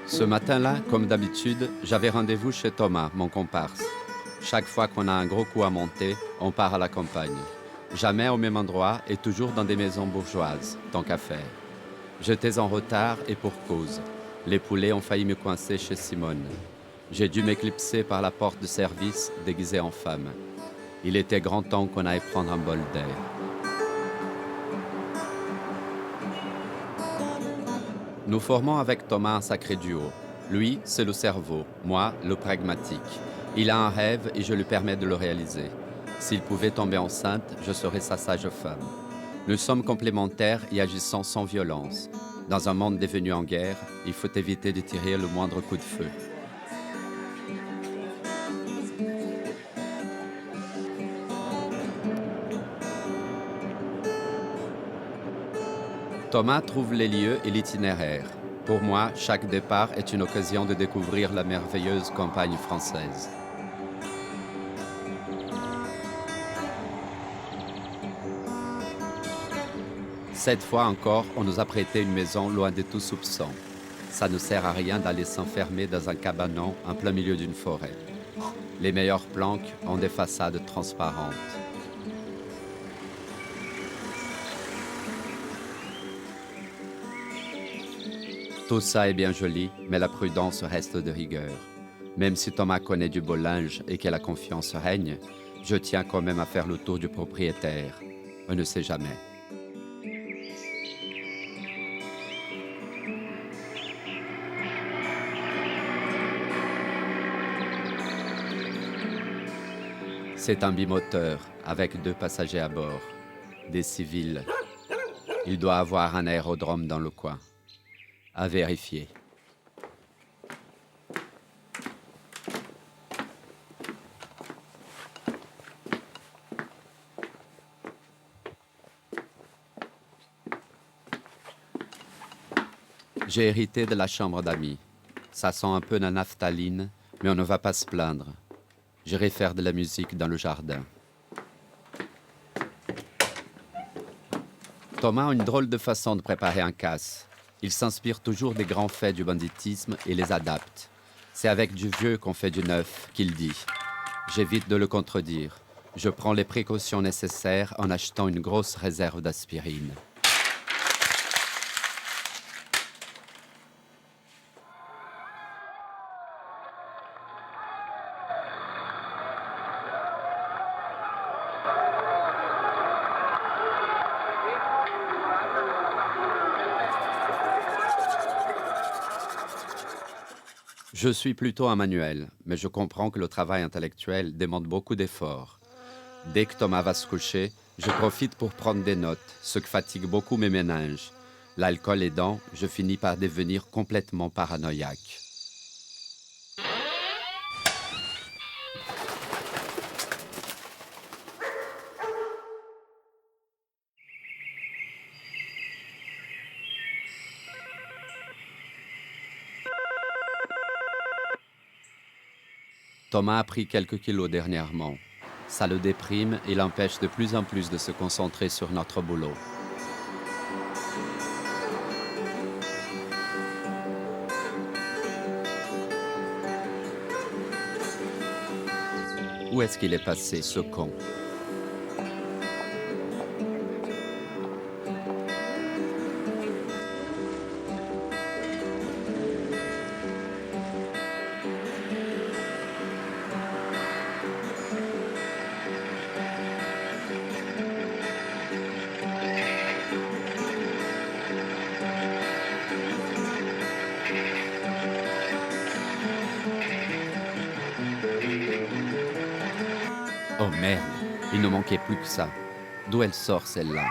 Ce matin-là, comme d'habitude, j'avais rendez-vous chez Thomas, mon comparse. Chaque fois qu'on a un gros coup à monter, on part à la campagne. Jamais au même endroit et toujours dans des maisons bourgeoises, tant qu'à faire. J'étais en retard et pour cause. Les poulets ont failli me coincer chez Simone. J'ai dû m'éclipser par la porte de service déguisée en femme. Il était grand temps qu'on aille prendre un bol d'air. Nous formons avec Thomas un sacré duo. Lui, c'est le cerveau, moi, le pragmatique. Il a un rêve et je lui permets de le réaliser. S'il pouvait tomber enceinte, je serais sa sage femme. Nous sommes complémentaires et agissons sans violence. Dans un monde devenu en guerre, il faut éviter de tirer le moindre coup de feu. Thomas trouve les lieux et l'itinéraire. Pour moi, chaque départ est une occasion de découvrir la merveilleuse campagne française. Cette fois encore, on nous a prêté une maison loin de tout soupçon. Ça ne sert à rien d'aller s'enfermer dans un cabanon en plein milieu d'une forêt. Les meilleures planques ont des façades transparentes. Tout ça est bien joli, mais la prudence reste de rigueur. Même si Thomas connaît du beau linge et que la confiance règne, je tiens quand même à faire le tour du propriétaire. On ne sait jamais. C'est un bimoteur avec 2 passagers à bord, des civils. Il doit avoir un aérodrome dans le coin. À vérifier. J'ai hérité de la chambre d'amis. Ça sent un peu la naphtaline, mais on ne va pas se plaindre. J'irai faire de la musique dans le jardin. Thomas a une drôle de façon de préparer un casse. Il s'inspire toujours des grands faits du banditisme et les adapte. C'est avec du vieux qu'on fait du neuf, qu'il dit. J'évite de le contredire. Je prends les précautions nécessaires en achetant une grosse réserve d'aspirine. Je suis plutôt un manuel, mais je comprends que le travail intellectuel demande beaucoup d'efforts. Dès que Thomas va se coucher, je profite pour prendre des notes, ce qui fatigue beaucoup mes méninges. L'alcool aidant, je finis par devenir complètement paranoïaque. Thomas a pris quelques kilos dernièrement. Ça le déprime et l'empêche de plus en plus de se concentrer sur notre boulot. Où est-ce qu'il est passé, ce con? Oh merde, il ne manquait plus que ça. D'où elle sort celle-là?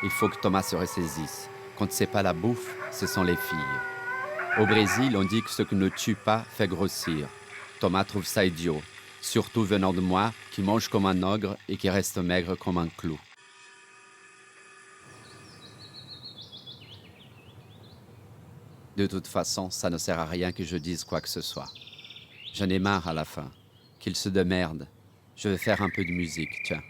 Il faut que Thomas se ressaisisse. Quand c'est pas la bouffe, ce sont les filles. Au Brésil, on dit que ce qui ne tue pas fait grossir. Thomas trouve ça idiot, surtout venant de moi, qui mange comme un ogre et qui reste maigre comme un clou. De toute façon, ça ne sert à rien que je dise quoi que ce soit. J'en ai marre à la fin. Qu'il se démerde. Je vais faire un peu de musique, tiens.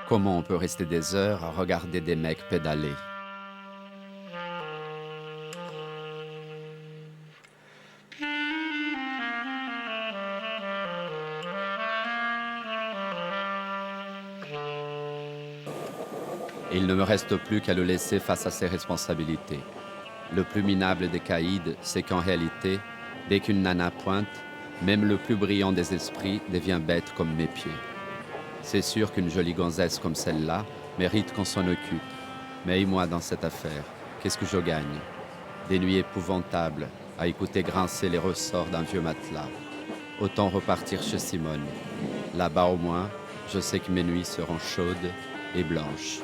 Comment on peut rester des heures à regarder des mecs pédaler? Et il ne me reste plus qu'à le laisser face à ses responsabilités. Le plus minable des caïds, c'est qu'en réalité, dès qu'une nana pointe, même le plus brillant des esprits devient bête comme mes pieds. C'est sûr qu'une jolie gonzesse comme celle-là mérite qu'on s'en occupe. Mais et moi dans cette affaire, qu'est-ce que je gagne? Des nuits épouvantables à écouter grincer les ressorts d'un vieux matelas. Autant repartir chez Simone. Là-bas au moins, je sais que mes nuits seront chaudes et blanches.